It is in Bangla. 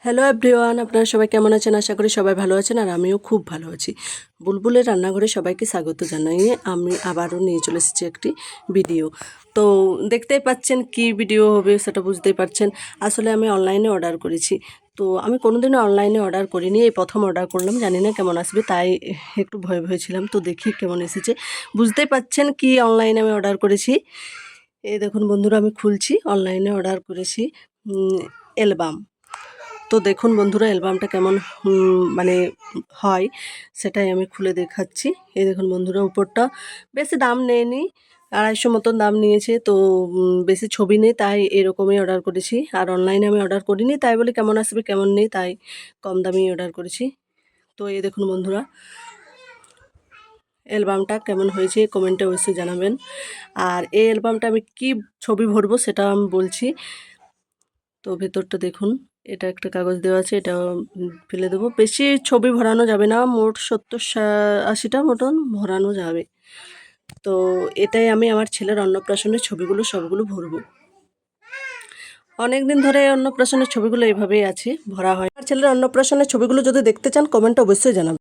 হ্যালো এভরিওয়ান, আপনারা সবাই কেমন আছেন? আশা করি সবাই ভালো আছেন আর আমিও খুব ভালো আছি। বুলবুলের রান্নাঘরে সবাইকে স্বাগত জানিয়ে আমি আবারও নিয়ে চলে এসেছি একটি ভিডিও। তো দেখতেই পাচ্ছেন কি ভিডিও হবে সেটা বুঝতেই পারছেন। আসলে আমি অনলাইনে অর্ডার করেছি। তো আমি কোনোদিনও অনলাইনে অর্ডার করিনি, এই প্রথম অর্ডার করলাম, জানি না কেমন আসবে, তাই একটু ভয় ভয় ছিলাম। তো দেখি কেমন এসেছে। বুঝতেই পাচ্ছেন কি অনলাইনে আমি অর্ডার করেছি। এই দেখুন বন্ধুরা, আমি খুলছি। অনলাইনে অর্ডার করেছি অ্যালবাম। তো দেখুন বন্ধুরা, অ্যালবামটা কেমন মানে হয় সেটাই আমি খুলে দেখাচ্ছি। এই দেখুন বন্ধুরা, উপরটা বেশি দাম নেয়নি, 250 মতন দাম নিয়েছে। তো বেশি ছবি নেই, তাই এরকমই অর্ডার করেছি। আর অনলাইনে আমি অর্ডার করিনি, তাই বলে কেমন আসবে কেমন নেই, তাই কম দামেই অর্ডার করেছি। তো এই দেখুন বন্ধুরা, অ্যালবামটা কেমন হয়েছে কমেন্টে অবশ্যই জানাবেন। আর এই অ্যালবামটা আমি কি ছবি ভরবো সেটা আমি বলছি। তো ভেতরটা দেখুন, এটা একটা কাগজ দেওয়া আছে, এটা ফেলে দেবো। বেশি ছবি ভরানো যাবে না, মোট 70-80টা মতন ভরানো যাবে। তো এটাই আমি আমার ছেলের অন্নপ্রাশনের ছবিগুলো সবগুলো ভরবো। অনেক দিন ধরে অন্নপ্রাশনের ছবিগুলো এইভাবেই আছে, ভরা হয়। আমার ছেলের অন্নপ্রাশনের ছবিগুলো যদি দেখতে চান কমেন্টে অবশ্যই জানাবেন।